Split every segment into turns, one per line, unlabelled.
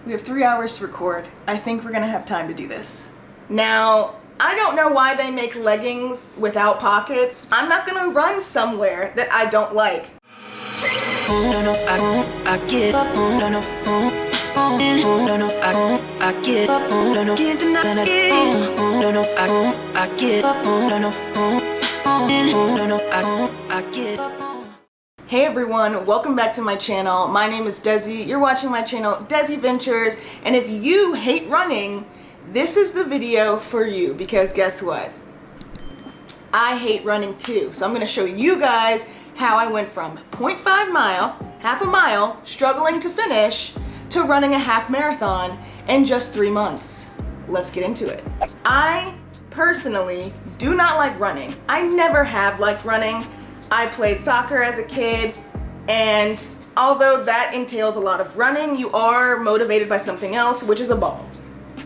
We have 3 hours to record. I think we're gonna have time to do this. Now, I don't know why they make leggings without pockets. I'm not gonna run somewhere that I don't like. Hey everyone, welcome back to my channel. My name is Desi. You're watching my channel, Desi Ventures. And if you hate running, this is the video for you, because guess what? I hate running too. So I'm gonna show you guys how I went from 0.5 mile, half a mile, struggling to finish, to running a half marathon in just 3 months. Let's get into it. I personally do not like running. I never have liked running. I played soccer as a kid, and although that entails a lot of running, you are motivated by something else, which is a ball.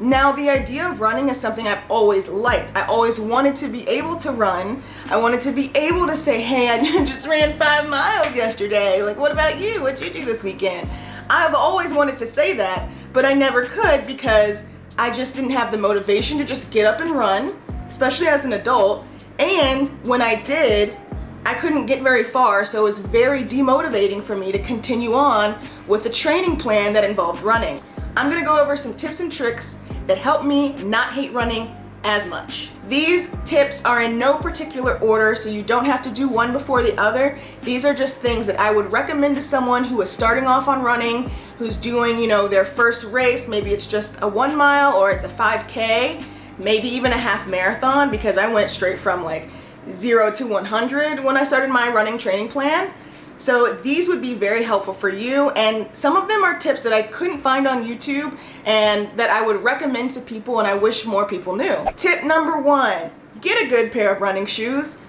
Now, the idea of running is something I've always liked. I always wanted to be able to run. I wanted to be able to say, hey, I just ran 5 miles yesterday. Like, what about you? What'd you do this weekend? I've always wanted to say that, but I never could because I just didn't have the motivation to just get up and run, especially as an adult. And when I did, I couldn't get very far, so it was very demotivating for me to continue on with a training plan that involved running. I'm gonna go over some tips and tricks that help me not hate running as much. These tips are in no particular order, so you don't have to do one before the other. These are just things that I would recommend to someone who is starting off on running, who's doing, their first race. Maybe it's just a 1 mile or it's a 5K, maybe even a half marathon, because I went straight from like 0 to 100 when I started my running training plan. So these would be very helpful for you, and some of them are tips that I couldn't find on YouTube and that I would recommend to people, and I wish more people knew. Tip number 1, get a good pair of running shoes.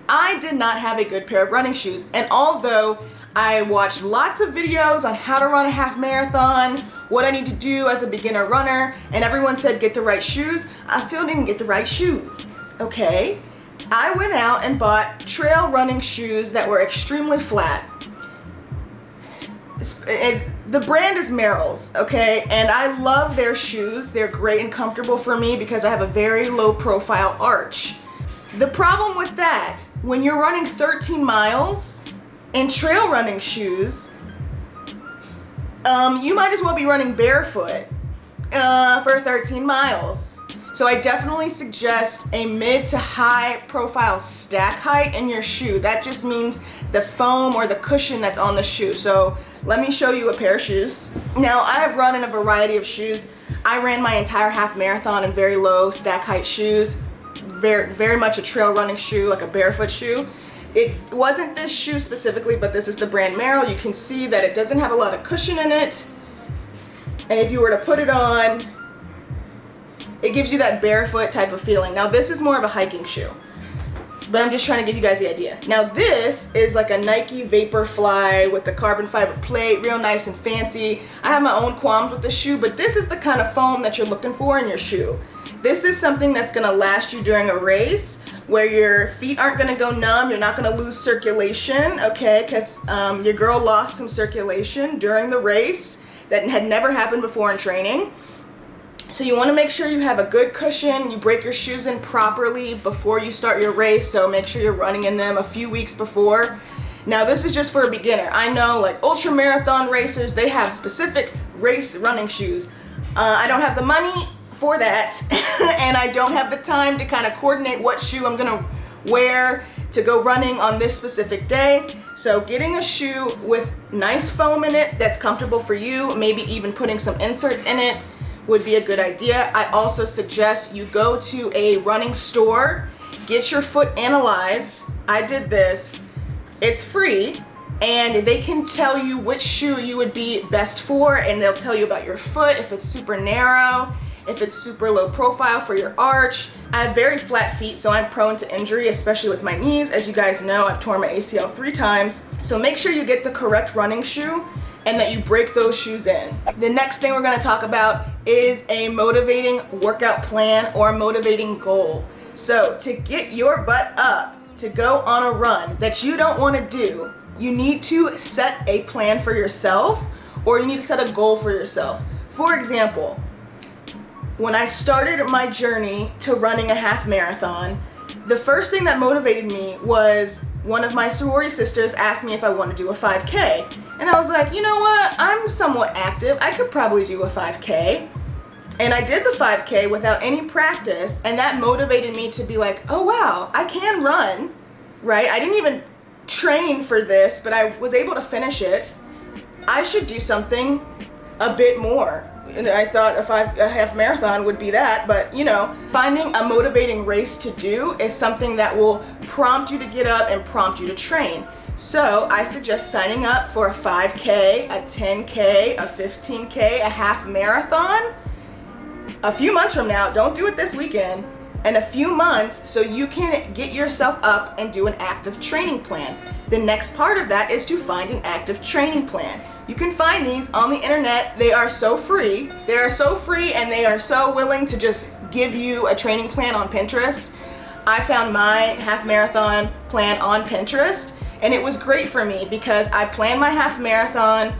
I did not have a good pair of running shoes, and although I watched lots of videos on how to run a half marathon, what I need to do as a beginner runner, and everyone said get the right shoes, I still didn't get the right shoes, okay? I went out and bought trail running shoes that were extremely flat. The brand is Merrell's, okay? And I love their shoes. They're great and comfortable for me because I have a very low profile arch. The problem with that, when you're running 13 miles in trail running shoes, you might as well be running barefoot for 13 miles. So I definitely suggest a mid to high profile stack height in your shoe. That just means the foam or the cushion that's on the shoe. So let me show you a pair of shoes. Now, I have run in a variety of shoes. I ran my entire half marathon in very low stack height shoes. Very much a trail running shoe, like a barefoot shoe. It wasn't this shoe specifically, but this is the brand Merrell. You can see that it doesn't have a lot of cushion in it. And if you were to put it on, it gives you that barefoot type of feeling. Now this is more of a hiking shoe, but I'm just trying to give you guys the idea. Now this is like a Nike Vaporfly with the carbon fiber plate, real nice and fancy. I have my own qualms with the shoe, but this is the kind of foam that you're looking for in your shoe. This is something that's gonna last you during a race, where your feet aren't gonna go numb, you're not gonna lose circulation, okay? Because your girl lost some circulation during the race that had never happened before in training. So you want to make sure you have a good cushion, you break your shoes in properly before you start your race, so make sure you're running in them a few weeks before. Now this is just for a beginner. I know like ultra marathon racers, they have specific race running shoes. I don't have the money for that and I don't have the time to kind of coordinate what shoe I'm gonna wear to go running on this specific day. So getting a shoe with nice foam in it that's comfortable for you, maybe even putting some inserts in it, would be a good idea. I also suggest you go to a running store, get your foot analyzed. I did this. It's free, and they can tell you which shoe you would be best for, and they'll tell you about your foot, if it's super narrow, if it's super low profile for your arch. I have very flat feet, so I'm prone to injury, especially with my knees. As you guys know, I've torn my ACL 3 times. So make sure you get the correct running shoe and that you break those shoes in. The next thing we're gonna talk about is a motivating workout plan or a motivating goal. So to get your butt up to go on a run that you don't wanna do, you need to set a plan for yourself, or you need to set a goal for yourself. For example, when I started my journey to running a half marathon, the first thing that motivated me was one of my sorority sisters asked me if I want to do a 5K. And I was like, you know what? I'm somewhat active. I could probably do a 5K. And I did the 5K without any practice, and that motivated me to be like, oh wow, I can run, right? I didn't even train for this, but I was able to finish it. I should do something a bit more. And I thought a half marathon would be that, but you know, finding a motivating race to do is something that will prompt you to get up and prompt you to train. So I suggest signing up for a 5K, a 10K, a 15K, a half marathon a few months from now. Don't do it this weekend. In a few months, so you can get yourself up and do an active training plan. The next part of that is to find an active training plan. You can find these on the internet. They are so free. They are so free, and they are so willing to just give you a training plan on Pinterest. I found my half marathon plan on Pinterest, and it was great for me because I planned my half marathon,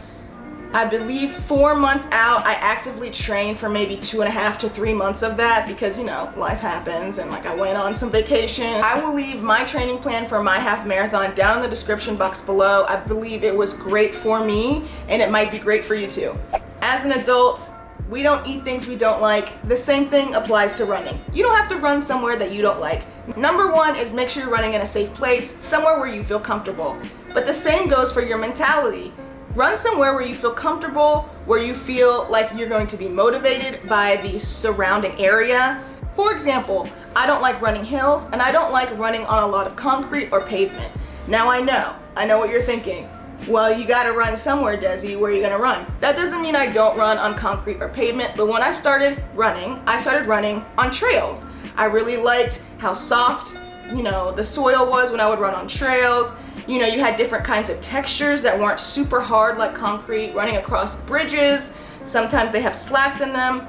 I believe 4 months out. I actively trained for maybe 2.5 to 3 months of that because, you know, life happens, and like I went on some vacation. I will leave my training plan for my half marathon down in the description box below. I believe it was great for me, and it might be great for you too. As an adult, we don't eat things we don't like. The same thing applies to running. You don't have to run somewhere that you don't like. Number one is make sure you're running in a safe place, somewhere where you feel comfortable. But the same goes for your mentality. Run somewhere where you feel comfortable, where you feel like you're going to be motivated by the surrounding area. For example, I don't like running hills, and I don't like running on a lot of concrete or pavement. Now I know what you're thinking. Well, you gotta run somewhere, Desi. Where are you gonna run? That doesn't mean I don't run on concrete or pavement, but when I started running on trails. I really liked how soft, you know, the soil was when I would run on trails. You know, you had different kinds of textures that weren't super hard like concrete, running across bridges. Sometimes they have slats in them.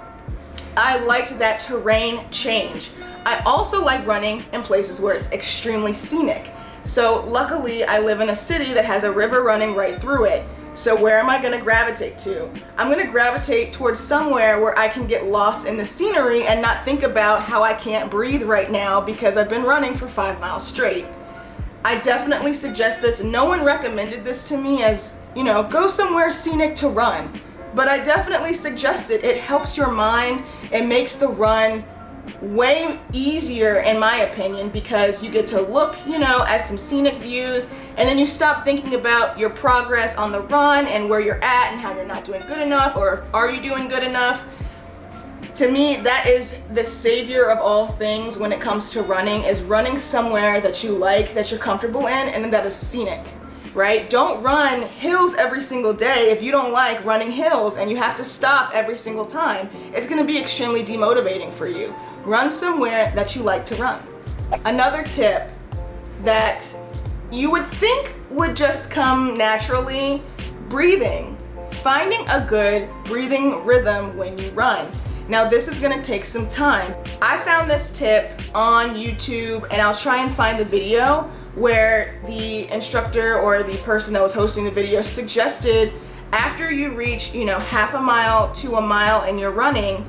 I liked that terrain change. I also like running in places where it's extremely scenic. So luckily I live in a city that has a river running right through it. So where am I gonna gravitate to? I'm gonna gravitate towards somewhere where I can get lost in the scenery and not think about how I can't breathe right now because I've been running for 5 miles straight. I definitely suggest this. No one recommended this to me as, you know, go somewhere scenic to run. But I definitely suggest it. It helps your mind. It makes the run way easier, in my opinion, because you get to look, you know, at some scenic views, and then you stop thinking about your progress on the run and where you're at and how you're not doing good enough, or are you doing good enough. To me, that is the savior of all things when it comes to running, is running somewhere that you like, that you're comfortable in, and that is scenic, right? Don't run hills every single day if you don't like running hills and you have to stop every single time. It's gonna be extremely demotivating for you. Run somewhere that you like to run. Another tip that you would think would just come naturally, breathing. Finding a good breathing rhythm when you run. Now this is gonna take some time. I found this tip on YouTube, and I'll try and find the video where the instructor or the person that was hosting the video suggested after you reach, you know, half a mile to a mile and you're running,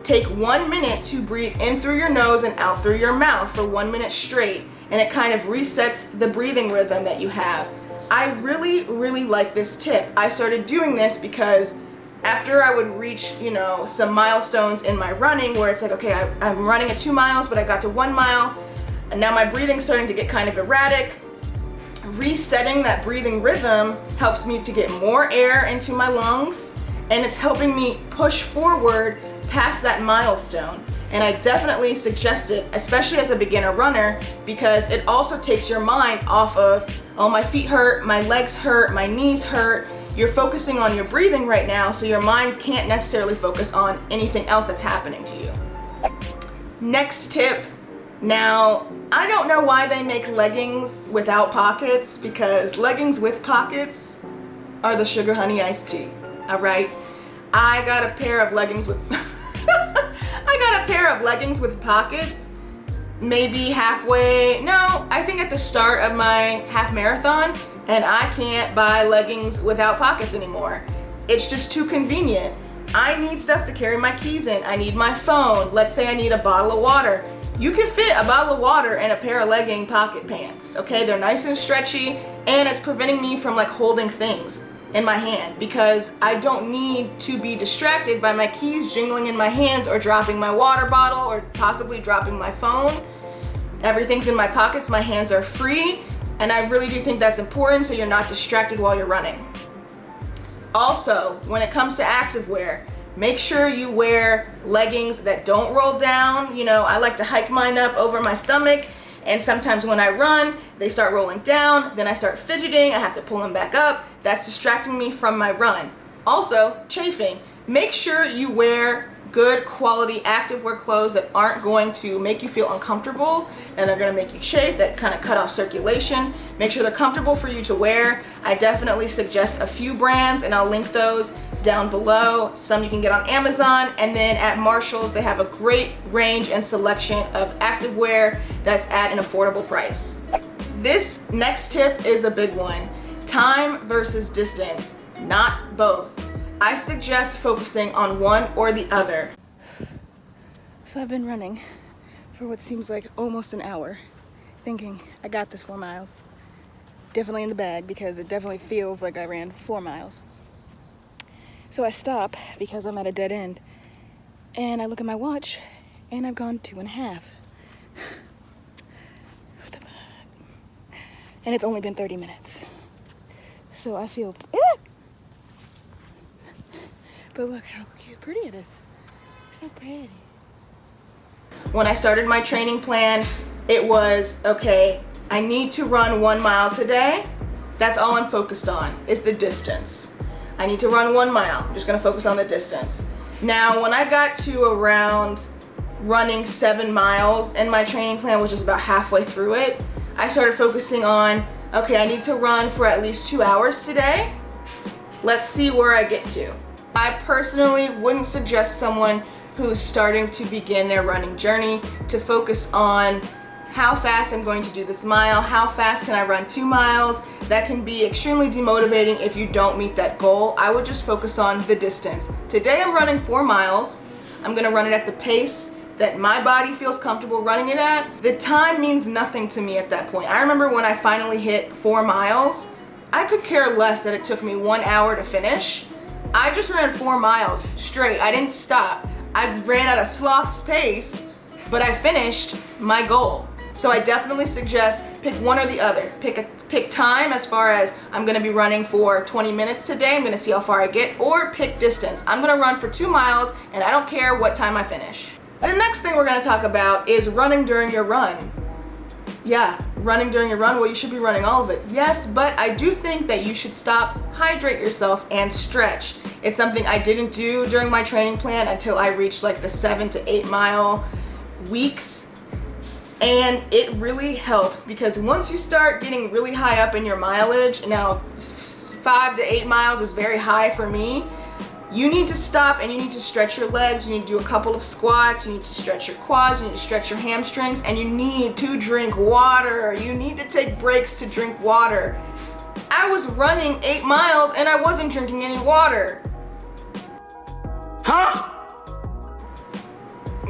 take 1 minute to breathe in through your nose and out through your mouth for 1 minute straight, and it kind of resets the breathing rhythm that you have. I really like this tip. I started doing this because after I would reach, you know, some milestones in my running where it's like, okay, I'm running at 2 miles, but I got to 1 mile, and now my breathing's starting to get kind of erratic. Resetting that breathing rhythm helps me to get more air into my lungs, and it's helping me push forward past that milestone. And I definitely suggest it, especially as a beginner runner, because it also takes your mind off of, oh, my feet hurt, my legs hurt, my knees hurt. You're focusing on your breathing right now, so your mind can't necessarily focus on anything else that's happening to you. Next tip. Now, I don't know why they make leggings without pockets, because leggings with pockets are the Sugar Honey Iced Tea, all right? I got a pair of leggings with pockets, maybe halfway, no, I think at the start of my half marathon, and I can't buy leggings without pockets anymore. It's just too convenient. I need stuff to carry my keys in. I need my phone. Let's say I need a bottle of water. You can fit a bottle of water in a pair of legging pocket pants, okay? They're nice and stretchy, and it's preventing me from like holding things in my hand because I don't need to be distracted by my keys jingling in my hands or dropping my water bottle or possibly dropping my phone. Everything's in my pockets, my hands are free, and I really do think that's important so you're not distracted while you're running. Also, when it comes to activewear, make sure you wear leggings that don't roll down. You know, I like to hike mine up over my stomach, and sometimes when I run, they start rolling down, then I start fidgeting, I have to pull them back up. That's distracting me from my run. Also, chafing. Make sure you wear good quality activewear clothes that aren't going to make you feel uncomfortable and are going to make you chafe, that kind of cut off circulation. Make sure they're comfortable for you to wear. I definitely suggest a few brands, and I'll link those down below. Some you can get on Amazon, and then at Marshall's they have a great range and selection of activewear that's at an affordable price. This next tip is a big one. Time versus distance, not both. I suggest focusing on one or the other. So I've been running for what seems like almost an hour, thinking I got this 4 miles. Definitely in the bag because it definitely feels like I ran 4 miles. So I stop because I'm at a dead end, and I look at my watch and I've gone 2.5. And it's only been 30 minutes. So I feel, but look how cute, pretty it is. It's so pretty. When I started my training plan, it was, okay, I need to run 1 mile today. That's all I'm focused on, is the distance. I need to run 1 mile. I'm just gonna focus on the distance. Now, when I got to around running 7 miles in my training plan, which is about halfway through it, I started focusing on, okay, I need to run for at least 2 hours today. Let's see where I get to. I personally wouldn't suggest someone who's starting to begin their running journey to focus on how fast I'm going to do this mile, how fast can I run 2 miles. That can be extremely demotivating if you don't meet that goal. I would just focus on the distance. Today I'm running 4 miles. I'm gonna run it at the pace that my body feels comfortable running it at. The time means nothing to me at that point. I remember when I finally hit 4 miles, I could care less that it took me 1 hour to finish. I just ran 4 miles straight. I didn't stop. I ran at a sloth's pace, but I finished my goal. So I definitely suggest pick one or the other. Pick time as far as I'm gonna be running for 20 minutes today. I'm gonna see how far I get, or pick distance. I'm gonna run for 2 miles and I don't care what time I finish. The next thing we're gonna talk about is running during your run. Yeah, running during your run, well, you should be running all of it. Yes, but I do think that you should stop, hydrate yourself, and stretch. It's something I didn't do during my training plan until I reached like the 7 to 8 mile weeks. And it really helps because once you start getting really high up in your mileage, now 5 to 8 miles is very high for me, you need to stop and you need to stretch your legs. You need to do a couple of squats. You need to stretch your quads. You need to stretch your hamstrings, and you need to drink water. You need to take breaks to drink water. I was running 8 miles and I wasn't drinking any water.
Huh?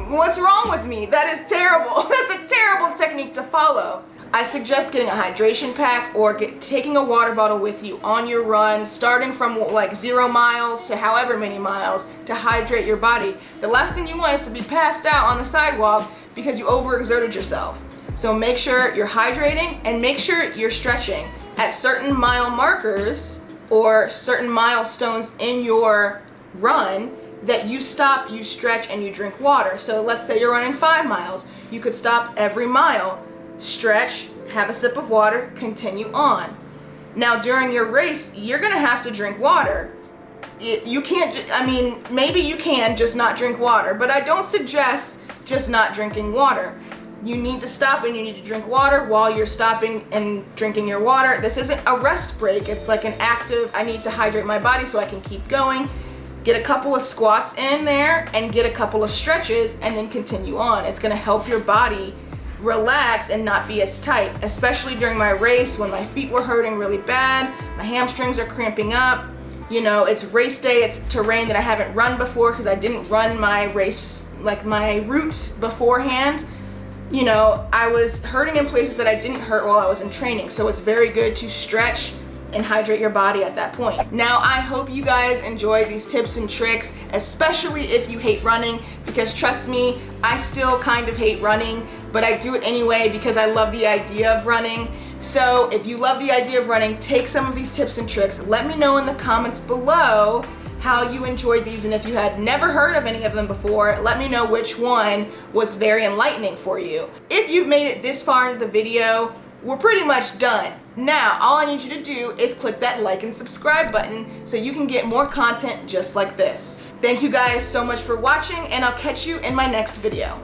What's wrong with me? That is terrible. That's a terrible technique to follow. I suggest getting a hydration pack or taking a water bottle with you on your run, starting from like 0 miles to however many miles to hydrate your body. The last thing you want is to be passed out on the sidewalk because you overexerted yourself. So make sure you're hydrating and make sure you're stretching. At certain mile markers or certain milestones in your run, that you stop, you stretch, and you drink water. So let's say you're running 5 miles. You could stop every mile, stretch, have a sip of water, continue on. Now during your race, you're gonna have to drink water. You can't, I mean, maybe you can just not drink water, but I don't suggest just not drinking water. You need to stop and you need to drink water while you're stopping and drinking your water. This isn't a rest break. It's like an active, I need to hydrate my body so I can keep going. Get a couple of squats in there and get a couple of stretches and then continue on. It's gonna help your body relax and not be as tight, especially during my race when my feet were hurting really bad, my hamstrings are cramping up. You know, it's race day, it's terrain that I haven't run before because I didn't run my race, like my route beforehand. You know, I was hurting in places that I didn't hurt while I was in training, so it's very good to stretch and hydrate your body at that point. Now, I hope you guys enjoy these tips and tricks, especially if you hate running, because trust me, I still kind of hate running, but I do it anyway because I love the idea of running. So if you love the idea of running, take some of these tips and tricks. Let me know in the comments below how you enjoyed these, and if you had never heard of any of them before, let me know which one was very enlightening for you. If you've made it this far into the video, we're pretty much done. Now, all I need you to do is click that like and subscribe button so you can get more content just like this. Thank you guys so much for watching, and I'll catch you in my next video.